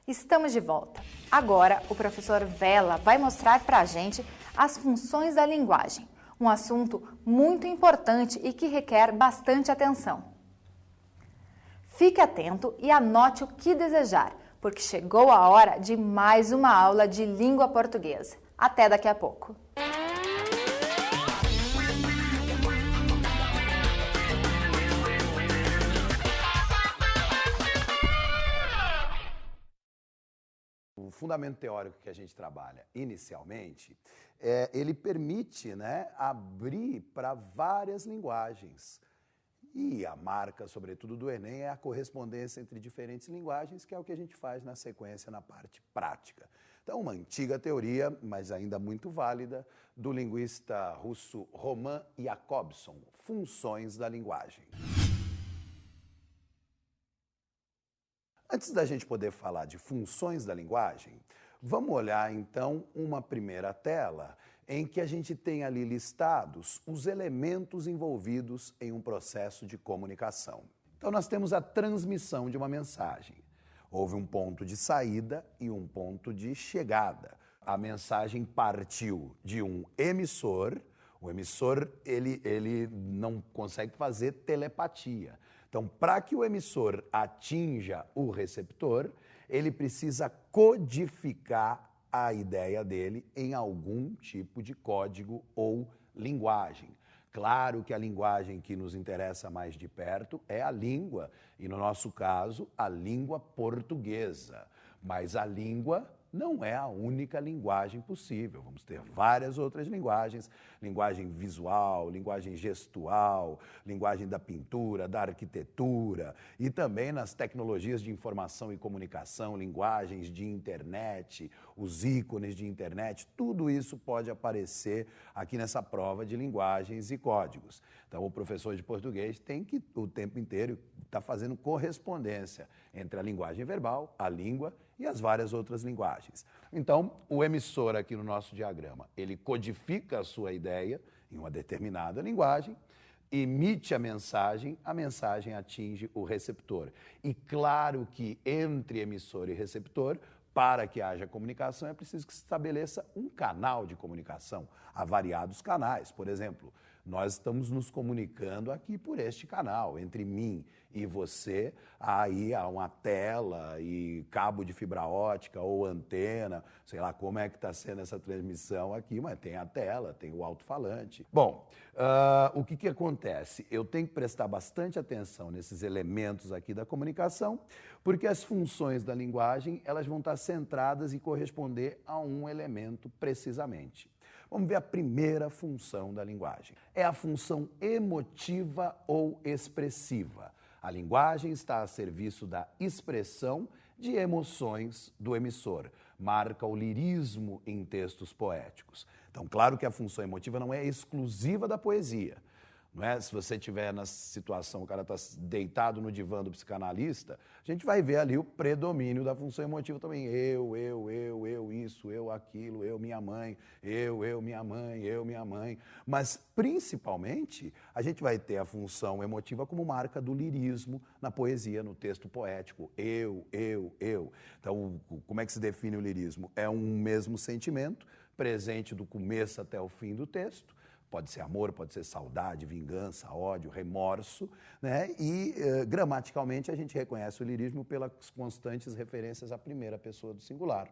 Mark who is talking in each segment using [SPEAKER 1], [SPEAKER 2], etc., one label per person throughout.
[SPEAKER 1] Estamos de volta. Agora, o professor Vela vai mostrar para a gente as funções da linguagem, um assunto muito importante e que requer bastante atenção. Fique atento e anote o que desejar, porque chegou a hora de mais uma aula de língua portuguesa. Até daqui a pouco.
[SPEAKER 2] O fundamento teórico que a gente trabalha inicialmente, ele permite, abrir para várias linguagens. E a marca, sobretudo, do Enem é a correspondência entre diferentes linguagens, que é o que a gente faz na sequência, na parte prática. Então, uma antiga teoria, mas ainda muito válida, do linguista russo Roman Jakobson, funções da linguagem. Antes da gente poder falar de funções da linguagem, vamos olhar então uma primeira tela em que a gente tem ali listados os elementos envolvidos em um processo de comunicação. Então nós temos a transmissão de uma mensagem. Houve um ponto de saída e um ponto de chegada. A mensagem partiu de um emissor. O emissor ele não consegue fazer telepatia. Então, para que o emissor atinja o receptor, ele precisa codificar a ideia dele em algum tipo de código ou linguagem. Claro que a linguagem que nos interessa mais de perto é a língua, e no nosso caso, a língua portuguesa. Mas a língua não é a única linguagem possível. Vamos ter várias outras linguagens, linguagem visual, linguagem gestual, linguagem da pintura, da arquitetura e também nas tecnologias de informação e comunicação, linguagens de internet, os ícones de internet, tudo isso pode aparecer aqui nessa prova de linguagens e códigos. Então, o professor de português tem que, o tempo inteiro, estar fazendo correspondência entre a linguagem verbal, a língua e as várias outras linguagens. Então, o emissor aqui no nosso diagrama, ele codifica a sua ideia em uma determinada linguagem, emite a mensagem atinge o receptor. E claro que entre emissor e receptor, para que haja comunicação, é preciso que se estabeleça um canal de comunicação. Há variados canais, por exemplo, nós estamos nos comunicando aqui por este canal, entre mim e você, aí há uma tela e cabo de fibra ótica ou antena, sei lá como é que está sendo essa transmissão aqui, mas tem a tela, tem o alto-falante. Bom, o que acontece? Eu tenho que prestar bastante atenção nesses elementos aqui da comunicação, porque as funções da linguagem elas vão estar centradas e corresponder a um elemento precisamente. Vamos ver a primeira função da linguagem. É a função emotiva ou expressiva. A linguagem está a serviço da expressão de emoções do emissor. Marca o lirismo em textos poéticos. Então, claro que a função emotiva não é exclusiva da poesia. Não é? Se você estiver na situação, o cara está deitado no divã do psicanalista, a gente vai ver ali o predomínio da função emotiva também. Eu, isso, eu, aquilo, eu, minha mãe, eu, minha mãe, eu, minha mãe. Mas, principalmente, a gente vai ter a função emotiva como marca do lirismo na poesia, no texto poético. Eu. Então, como é que se define o lirismo? É um mesmo sentimento, presente do começo até o fim do texto. Pode ser amor, pode ser saudade, vingança, ódio, remorso, né? E gramaticalmente a gente reconhece o lirismo pelas constantes referências à primeira pessoa do singular.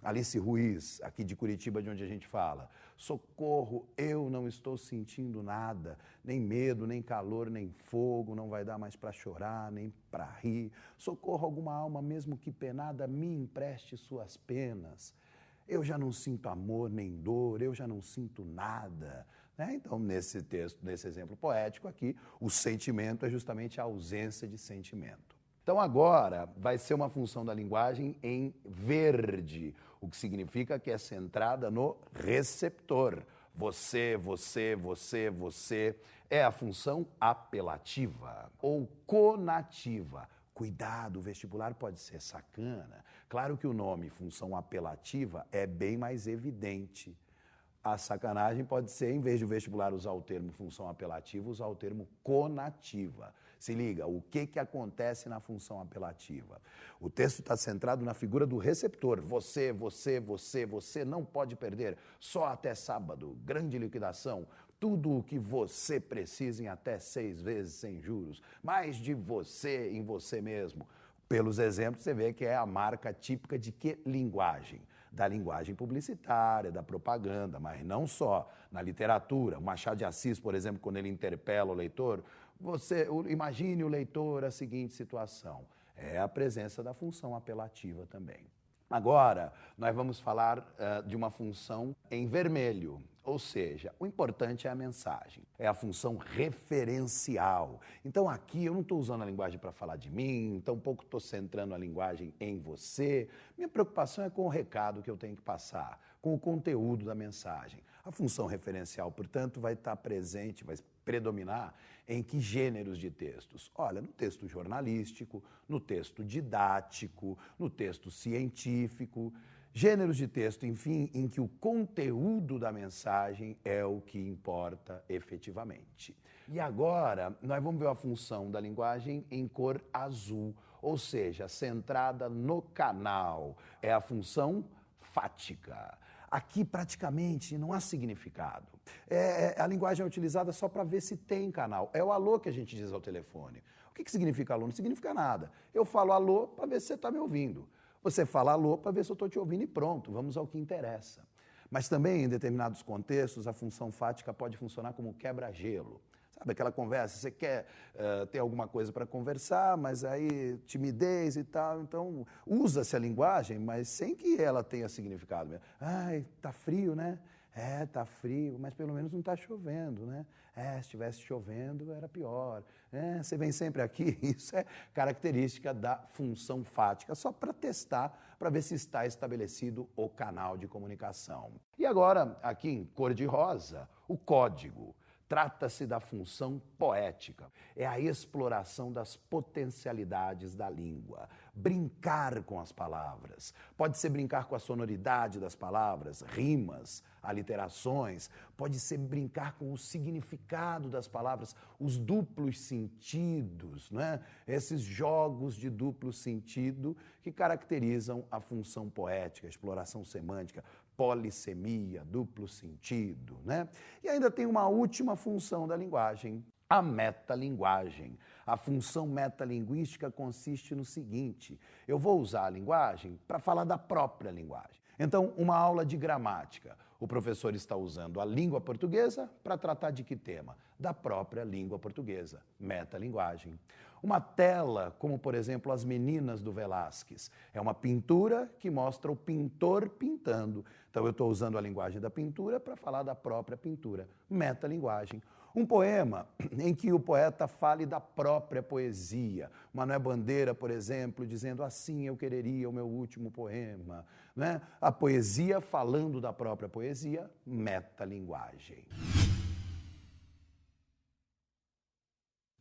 [SPEAKER 2] Alice Ruiz, aqui de Curitiba, de onde a gente fala. Socorro, eu não estou sentindo nada, nem medo, nem calor, nem fogo, não vai dar mais para chorar, nem para rir. Socorro, alguma alma, mesmo que penada, me empreste suas penas. Eu já não sinto amor nem dor, eu já não sinto nada. Então, nesse texto, nesse exemplo poético aqui, o sentimento é justamente a ausência de sentimento. Então, agora, vai ser uma função da linguagem em verde, o que significa que é centrada no receptor. Você é a função apelativa ou conativa. Cuidado, o vestibular pode ser sacana. Claro que o nome função apelativa é bem mais evidente. A sacanagem pode ser, em vez de o vestibular usar o termo função apelativa, usar o termo conativa. Se liga, o que acontece na função apelativa? O texto está centrado na figura do receptor. Você não pode perder. Só até sábado, grande liquidação. Tudo o que você precisa em até 6 vezes sem juros. Mais de você em você mesmo. Pelos exemplos, você vê que é a marca típica de que linguagem? Da linguagem publicitária, da propaganda, mas não só. Na literatura, o Machado de Assis, por exemplo, quando ele interpela o leitor, imagine o leitor a seguinte situação. É a presença da função apelativa também. Agora, nós vamos falar de uma função em vermelho, ou seja, o importante é a mensagem, é a função referencial. Então aqui eu não estou usando a linguagem para falar de mim, tampouco estou centrando a linguagem em você. Minha preocupação é com o recado que eu tenho que passar, com o conteúdo da mensagem. A função referencial, portanto, vai estar presente, vai predominar em que gêneros de textos? Olha, no texto jornalístico, no texto didático, no texto científico, gêneros de texto, enfim, em que o conteúdo da mensagem é o que importa efetivamente. E agora, nós vamos ver a função da linguagem em cor azul, ou seja, centrada no canal. É a função fática. Aqui, praticamente, não há significado. A linguagem é utilizada só para ver se tem canal. É o alô que a gente diz ao telefone. O que significa alô? Não significa nada. Eu falo alô para ver se você está me ouvindo. Você fala alô para ver se eu estou te ouvindo e pronto, vamos ao que interessa. Mas também, em determinados contextos, a função fática pode funcionar como quebra-gelo. Sabe aquela conversa, você quer ter alguma coisa para conversar, mas aí timidez e tal, então usa-se a linguagem, mas sem que ela tenha significado mesmo. Ai, tá frio, né? É, tá frio, mas pelo menos não tá chovendo, né? É, se estivesse chovendo era pior. É, você vem sempre aqui, isso é característica da função fática, só para testar, para ver se está estabelecido o canal de comunicação. E agora, aqui em cor de rosa, o código. Trata-se da função poética, é a exploração das potencialidades da língua, brincar com as palavras. Pode ser brincar com a sonoridade das palavras, rimas, aliterações, pode ser brincar com o significado das palavras, os duplos sentidos, né? Esses jogos de duplo sentido que caracterizam a função poética, a exploração semântica, polissemia, duplo sentido, né? E ainda tem uma última função da linguagem, a metalinguagem. A função metalinguística consiste no seguinte: eu vou usar a linguagem para falar da própria linguagem. Então, uma aula de gramática. O professor está usando a língua portuguesa para tratar de que tema? Da própria língua portuguesa, metalinguagem. Uma tela, como por exemplo As Meninas do Velázquez, é uma pintura que mostra o pintor pintando. Então eu estou usando a linguagem da pintura para falar da própria pintura, metalinguagem. Um poema em que o poeta fale da própria poesia. Manuel Bandeira, por exemplo, dizendo assim eu quereria o meu último poema. Né? A poesia falando da própria poesia, metalinguagem.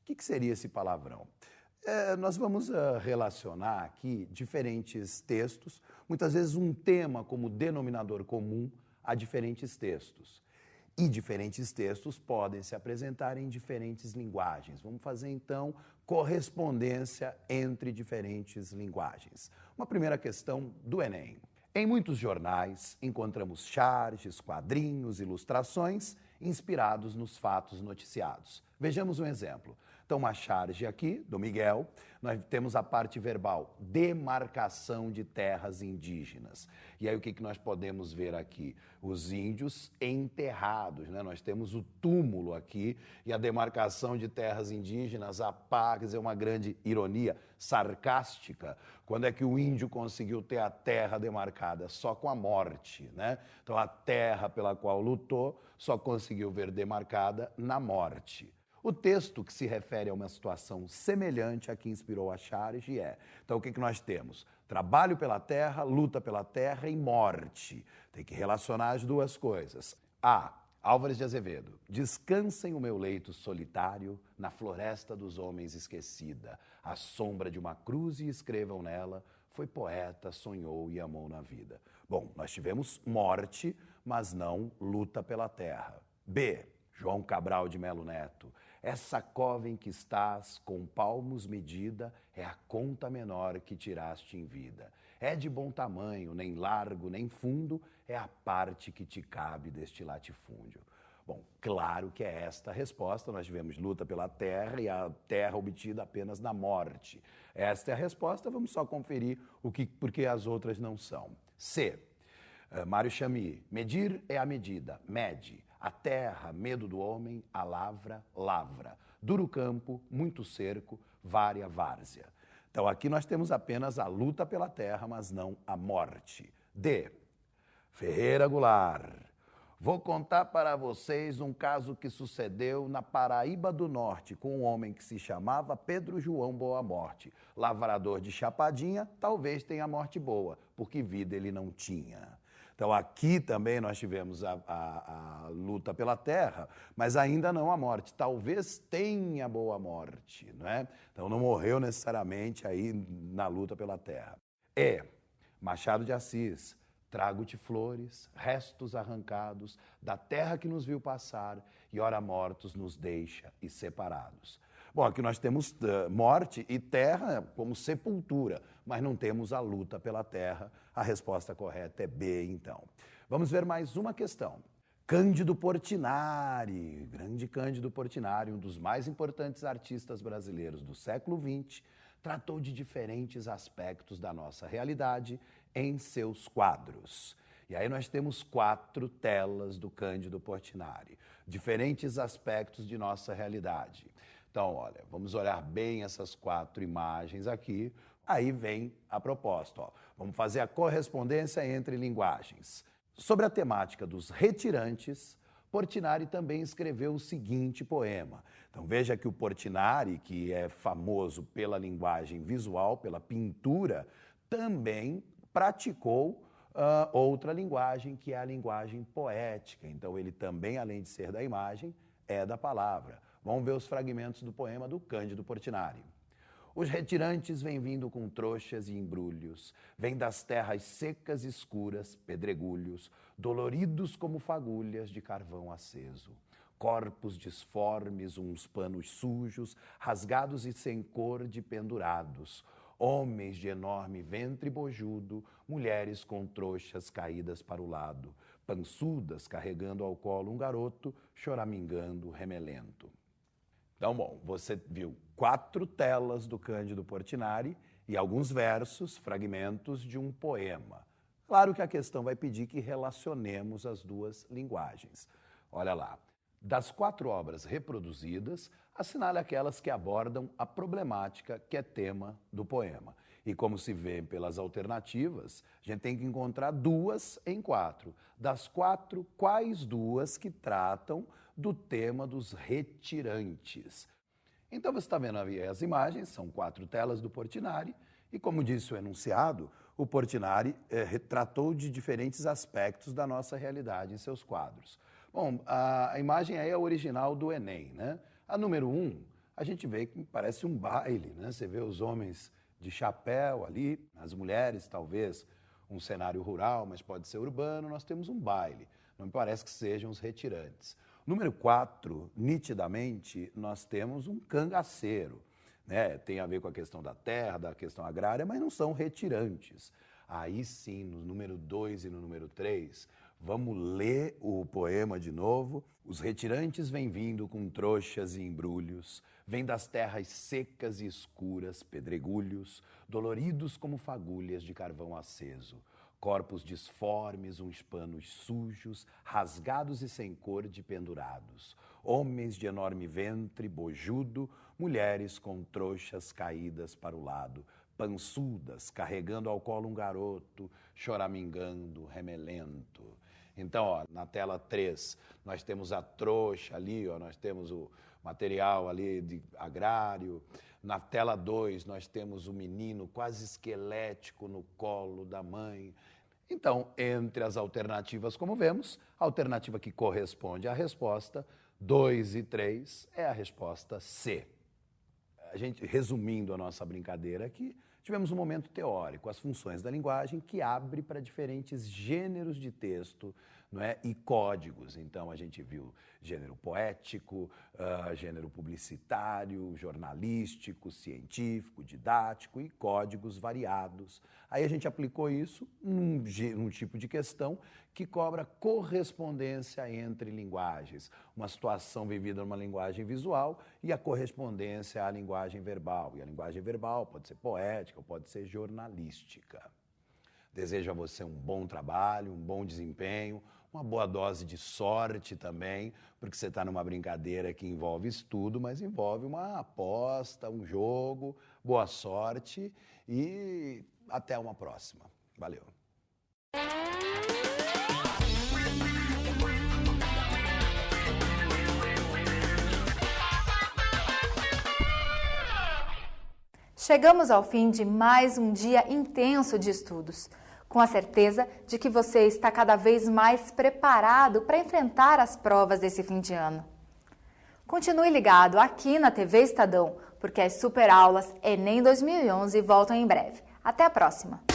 [SPEAKER 2] O que seria esse palavrão? Nós vamos relacionar aqui diferentes textos, muitas vezes um tema como denominador comum a diferentes textos. E diferentes textos podem se apresentar em diferentes linguagens. Vamos fazer, então, correspondência entre diferentes linguagens. Uma primeira questão do Enem. Em muitos jornais, encontramos charges, quadrinhos, ilustrações inspirados nos fatos noticiados. Vejamos um exemplo. Então, uma charge aqui, do Miguel, nós temos a parte verbal, demarcação de terras indígenas. E aí o que nós podemos ver aqui? Os índios enterrados, né? Nós temos o túmulo aqui e a demarcação de terras indígenas, a pá, quer dizer, uma grande ironia sarcástica. Quando é que o índio conseguiu ter a terra demarcada? Só com a morte, né? Então, a terra pela qual lutou só conseguiu ver demarcada na morte. O texto que se refere a uma situação semelhante à que inspirou a charge é, então o que nós temos? Trabalho pela terra, luta pela terra e morte. Tem que relacionar as duas coisas. A. Álvares de Azevedo. Descansa em o meu leito solitário, na floresta dos homens esquecida, à sombra de uma cruz e escrevam nela, foi poeta, sonhou e amou na vida. Bom, nós tivemos morte, mas não luta pela terra. B. João Cabral de Melo Neto. Essa cova em que estás, com palmos medida, é a conta menor que tiraste em vida. É de bom tamanho, nem largo, nem fundo, é a parte que te cabe deste latifúndio. Bom, claro que é esta a resposta. Nós tivemos luta pela terra e a terra obtida apenas na morte. Esta é a resposta, vamos só conferir porque as outras não são. C. Mário Chamy, medir é a medida, mede. A terra, medo do homem, a lavra, lavra. Duro campo, muito cerco, vária várzea. Então aqui nós temos apenas a luta pela terra, mas não a morte. D. Ferreira Goulart. Vou contar para vocês um caso que sucedeu na Paraíba do Norte com um homem que se chamava Pedro João Boa Morte. Lavrador de Chapadinha, talvez tenha morte boa, porque vida ele não tinha. Então aqui também nós tivemos a luta pela terra, mas ainda não a morte. Talvez tenha boa morte, não é? Então não morreu necessariamente aí na luta pela terra. E Machado de Assis, trago-te flores, restos arrancados da terra que nos viu passar e ora mortos nos deixa e separados. Bom, aqui nós temos morte e terra como sepultura, mas não temos a luta pela terra. A resposta correta é B, então. Vamos ver mais uma questão. Cândido Portinari, grande Cândido Portinari, um dos mais importantes artistas brasileiros do século XX, tratou de diferentes aspectos da nossa realidade em seus quadros. E aí nós temos 4 telas do Cândido Portinari, diferentes aspectos de nossa realidade. Então, olha, vamos olhar bem essas 4 imagens aqui. Aí vem a proposta. Ó. Vamos fazer a correspondência entre linguagens. Sobre a temática dos retirantes, Portinari também escreveu o seguinte poema. Então veja que o Portinari, que é famoso pela linguagem visual, pela pintura, também praticou outra linguagem, que é a linguagem poética. Então ele também, além de ser da imagem, é da palavra. Vamos ver os fragmentos do poema do Cândido Portinari. Os retirantes vêm vindo com trouxas e embrulhos, vêm das terras secas e escuras, pedregulhos, doloridos como fagulhas de carvão aceso. Corpos disformes, uns panos sujos, rasgados e sem cor de pendurados. Homens de enorme ventre bojudo, mulheres com trouxas caídas para o lado, pançudas carregando ao colo um garoto, choramingando, remelento. Então, bom, você viu 4 telas do Cândido Portinari e alguns versos, fragmentos de um poema. Claro que a questão vai pedir que relacionemos as duas linguagens. Olha lá. Das 4 obras reproduzidas, assinale aquelas que abordam a problemática que é tema do poema. E como se vê pelas alternativas, a gente tem que encontrar 2 em 4. Das 4, quais 2 que tratam do tema dos retirantes? Então você está vendo aí as imagens, são 4 telas do Portinari, e como disse o enunciado, o Portinari retratou de diferentes aspectos da nossa realidade em seus quadros. Bom, a imagem aí é a original do Enem, né? A número 1, a gente vê que parece um baile, né? Você vê os homens de chapéu ali, as mulheres talvez um cenário rural, mas pode ser urbano, nós temos um baile. Não me parece que sejam os retirantes. Número 4, nitidamente, nós temos um cangaceiro, né? Tem a ver com a questão da terra, da questão agrária, mas não são retirantes. Aí sim, no número 2 e no número 3, vamos ler o poema de novo. Os retirantes vêm vindo com trouxas e embrulhos, vêm das terras secas e escuras, pedregulhos, doloridos como fagulhas de carvão aceso. Corpos disformes, uns panos sujos, rasgados e sem cor de pendurados. Homens de enorme ventre, bojudo, mulheres com trouxas caídas para o lado, pançudas, carregando ao colo um garoto, choramingando, remelento. Então, ó, na tela 3, nós temos a trouxa ali, ó, nós temos o material ali de agrário. Na tela 2, nós temos o menino quase esquelético no colo da mãe. Então, entre as alternativas, como vemos, a alternativa que corresponde à resposta 2 e 3 é a resposta C. A gente, resumindo a nossa brincadeira aqui, tivemos um momento teórico, as funções da linguagem, que abre para diferentes gêneros de texto, não é? E códigos. Então, a gente viu gênero poético, gênero publicitário, jornalístico, científico, didático e códigos variados. Aí a gente aplicou isso num tipo de questão que cobra correspondência entre linguagens. Uma situação vivida numa linguagem visual e a correspondência à linguagem verbal. E a linguagem verbal pode ser poética ou pode ser jornalística. Desejo a você um bom trabalho, um bom desempenho, uma boa dose de sorte também, porque você está numa brincadeira que envolve estudo, mas envolve uma aposta, um jogo. Boa sorte e até uma próxima. Valeu!
[SPEAKER 1] Chegamos ao fim de mais um dia intenso de estudos, com a certeza de que você está cada vez mais preparado para enfrentar as provas desse fim de ano. Continue ligado aqui na TV Estadão, porque as superaulas Enem 2011 voltam em breve. Até a próxima!